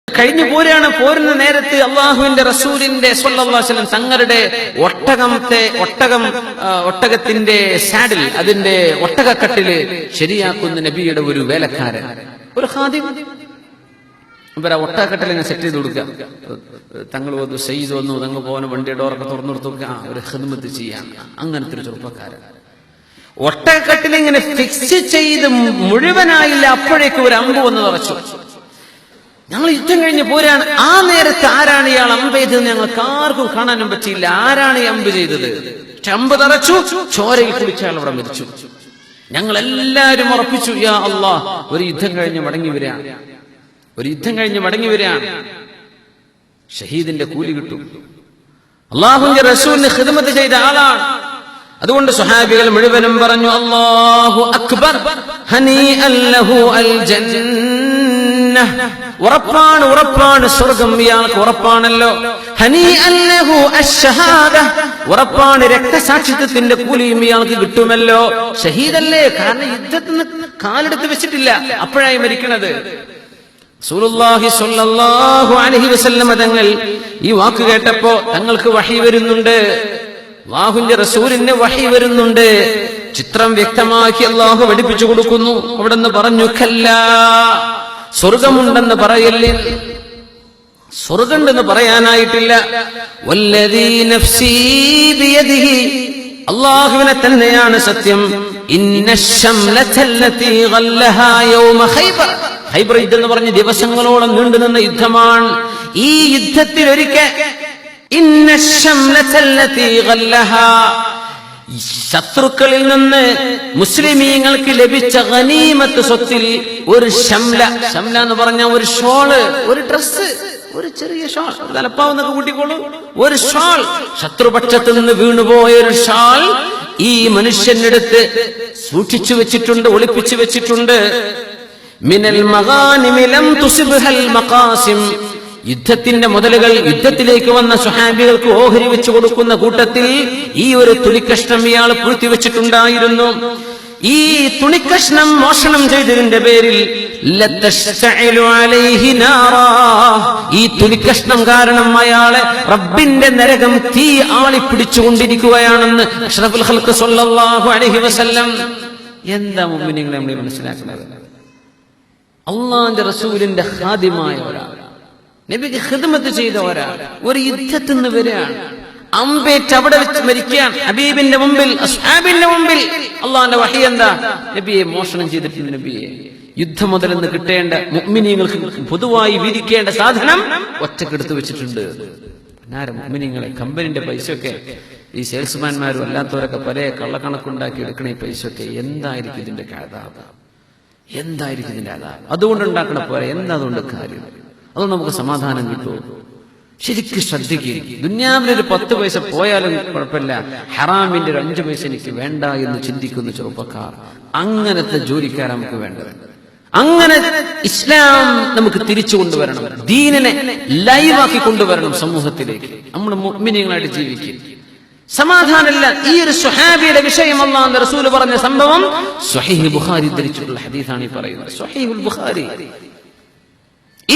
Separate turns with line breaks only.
കഴിഞ്ഞു പോരുന്ന നേരത്ത് അള്ളാഹുവിന്റെ റസൂലിന്റെ സ്വല്ലല്ലാഹു അലൈഹി വസല്ലം തങ്ങളുടെ ഒട്ടകത്തിന്റെ സാഡിൽ, അതിന്റെ ഒട്ടകക്കട്ടില് ശരിയാക്കുന്ന നബിയുടെ ഒരു വേലക്കാരൻ, ഒരു ഖാദിം, ഇവരെ ഒട്ടകക്കട്ടിലിനെ സെറ്റ് ചെയ്ത് കൊടുക്കുക. തങ്ങൾ വന്നു, സയ്യിദ് വന്നു, തങ്ങൾ പോകുന്ന വണ്ടിയുടെ ഡോറൊക്കെ തുറന്നു കൊടുത്തു, ഒരു ഖിദ്മത്ത് ചെയ്യാൻ. അങ്ങനത്തെ ഒരു ചെറുപ്പക്കാരൻ ഒട്ടകക്കട്ടിലിങ്ങനെ ഫിക്സ് ചെയ്ത് മുഴുവനായില്ല, അപ്പോഴേക്ക് ഒരു അമ്പ് വന്ന് തറച്ചു. ഞങ്ങൾ യുദ്ധം കഴിഞ്ഞ് പോരാണ്. ആ നേരത്ത് ആരാണ് ഇയാൾ അമ്പ് ചെയ്തത് ഞങ്ങൾക്ക് ആർക്കും കാണാനും പറ്റിയില്ല. ആരാണ് ഈ അമ്പ് ചെയ്തത്? അമ്പ് തറച്ചു, ചോരയിൽ കുടിച്ച ആൾ അവിടെ മരിച്ചു. ഞങ്ങൾ എല്ലാവരും ഉറപ്പിച്ചു, യാ അല്ലാഹ്, ഒരു യുദ്ധം കഴിഞ്ഞ് മടങ്ങി വരികയാണ്, ഷഹീദിന്റെ കൂലി കിട്ടും. അല്ലാഹുവിന്റെ റസൂലിന് ഖിദ്മത്ത് ചെയ്ത ആളാണ്. അതുകൊണ്ട് സ്വഹാബികൾ മുഴുവനും പറഞ്ഞു, അല്ലാഹു അക്ബർ, ഹനീഅൻ ലഹു അൽ ജന്ന, ഉറപ്പാണ് സ്വർഗം ഇയാൾക്ക് ഉറപ്പാണല്ലോ. ഹനീഅൻ ലഹു അശ്ശഹാദ, ഉറപ്പാണ് രക്തസാക്ഷിത്വത്തിന്റെ കൂലിയും ഇയാൾക്ക് കിട്ടുമല്ലോ. ഷഹീദല്ലേ, കാരണം യുദ്ധത്തിൽ നിന്ന് കാലെടുത്ത് വെച്ചിട്ടില്ല, അപ്പോഴായി മരിക്കണത്. റസൂലുള്ളാഹി സ്വല്ലല്ലാഹു അലൈഹി വസല്ലം തങ്ങൾ ഈ വാക്ക് കേട്ടപ്പോ തങ്ങൾക്ക് വഹി വരുന്നുണ്ട്, അല്ലാഹുവിന്റെ റസൂലിന് വഹി വരുന്നുണ്ട്. ചിത്രം വ്യക്തമാക്കി അല്ലാഹു പഠിപ്പിച്ചു കൊടുക്കുന്നു. അവിടെ നിന്ന് പറഞ്ഞു, ഖല്ലാ, സ്വർഗമുണ്ടെന്ന് പറയല്ലേ, സ്വർഗമുണ്ടെന്ന് പറയാനായിട്ടില്ല. വല്ലദീ നഫ്സീ ബിയദിഹി, അല്ലാഹുവിനെ തന്നെയാണ് സത്യം. ഇന്നശ്ശംലതല്ലതീ ഗല്ലഹാ യൗമ ഖൈബർ, ഖൈബർ യുദ്ധം എന്ന് പറഞ്ഞ ദിവസങ്ങളോളം നീണ്ടുനിന്ന യുദ്ധമാണ്. ഈ യുദ്ധത്തിൽ ഒരിക്കൽ ശത്രുക്കളിൽ നിന്ന് മുസ്ലിമീങ്ങൾക്ക് ലഭിച്ച ഗനീമത്ത് സ്വത്തിൽ ഒരു ശംല എന്ന് പറഞ്ഞ ഒരു ഷോള്, ഒരു ഡ്രസ്, ഒരു ചെറിയ ഷാൾ, തലപ്പാവെന്നൊക്കെ കൂട്ടിക്കോളൂ, ഒരു ഷാൾ, ശത്രുപക്ഷത്ത് നിന്ന് വീണുപോയ ഒരു ഷാൾ ഈ മനുഷ്യനെടുത്ത് സൂക്ഷിച്ചു വെച്ചിട്ടുണ്ട്, ഒളിപ്പിച്ചു വെച്ചിട്ടുണ്ട്. മിനൽ മഗാനിമി ലം തുസിബ്ഹൽ മഖാസിം, യുദ്ധത്തിന്റെ മുതലുകൾ യുദ്ധത്തിലേക്ക് വന്ന സ്വഹാബികൾക്ക് ഓഹരി വെച്ചു കൊടുക്കുന്ന കൂട്ടത്തിൽ ഈ ഒരു തുണിക്കഷ്ണം ഇയാൾ പൂഴ്ത്തിവെച്ചിട്ടുണ്ടായിരുന്നു. ഈ തുണിക്കഷ്ണം മോഷണം ചെയ്തതിന്റെ പേരിൽ ഈ തുണിക്കഷ്ണം കാരണം അയാളെ റബ്ബിന്റെ നരകം തീ ആളിപ്പിടിച്ചുകൊണ്ടിരിക്കുകയാണെന്ന് അഷ്റഫുൽ ഖൽഖ് സ്വല്ലല്ലാഹു അലൈഹി വസല്ലം. എന്താ മുഅ്മിനീങ്ങളെ നമ്മൾ മനസ്സിലാക്കുന്നത്? അല്ലാഹുവിന്റെ റസൂലിന്റെ ഖാദിമായ ഒരാൾ, നബിക്ക് ഖിദ്മത്ത് ചെയ്ത ഒരാൾ ഒരു യുദ്ധത്തിൽ നിന്ന് വരികയാണ്, അമ്പേറ്റ് അവിടെ വെച്ച് മരിക്കുകയാണ്. ഹബീബിന്റെ മുമ്പിൽ, അസ്ഹാബിന്റെ മുമ്പിൽ അള്ളാഹുവിന്റെ വഹി എന്താ? നബിയെ മോഷണം ചെയ്തിട്ടുണ്ട്, നബിയെ യുദ്ധം മുതലെന്ന് കിട്ടേണ്ട, മുഅ്മിനീങ്ങൾക്ക് പൊതുവായി വിധിക്കേണ്ട സാധനം ഒറ്റക്കെടുത്ത് വെച്ചിട്ടുണ്ട്. മുഅ്മിനീങ്ങളെ, കമ്പനിന്റെ പൈസയൊക്കെ ഈ സെയിൽസ്മാൻമാരും അല്ലാത്തവരൊക്കെ പല കള്ളക്കണക്കുണ്ടാക്കി എടുക്കണ ഈ പൈസയൊക്കെ എന്തായിരിക്കും ഇതിന്റെ അദാബ്? എന്തായിരിക്കും ഇതിന്റെ അദാബ്? അതുകൊണ്ടുണ്ടാക്കണ പോലെ എന്താ അതുകൊണ്ട് കാര്യം? അതുകൊണ്ട് നമുക്ക് സമാധാനം കിട്ടുമോ? ശരിക്കും ശ്രദ്ധിക്കുക. ദുനിയാവിലൊരു 10 പൈസ പോയാലും കുഴപ്പമില്ല, ഹറാമിന്റെ ഒരു 5 പൈസ എനിക്ക് വേണ്ട എന്ന് ചിന്തിക്കുന്ന ചെറുപ്പക്കാർ, അങ്ങനത്തെ ജോലിക്കാർ നമുക്ക് വേണ്ടത്. അങ്ങനെ ഇസ്ലാം നമുക്ക് തിരിച്ചു കൊണ്ടുവരണം, ദീനിനെ ലൈവാക്കി കൊണ്ടുവരണം സമൂഹത്തിലേക്ക്. നമ്മൾ മുഅ്മിനീങ്ങളായിട്ട് ജീവിക്കും. സമാധാനമില്ല. ഈ ഒരു സ്വഹാബിയുടെ വിഷയം അല്ലാഹുവിന്റെ റസൂൽ പറഞ്ഞ സംഭവം സ്വഹീഹ് ബുഖാരി ധരിച്ചിട്ടുള്ള ഹദീസാണ് ഈ പറയുന്നത്. സ്വഹീഹുൽ ബുഖാരി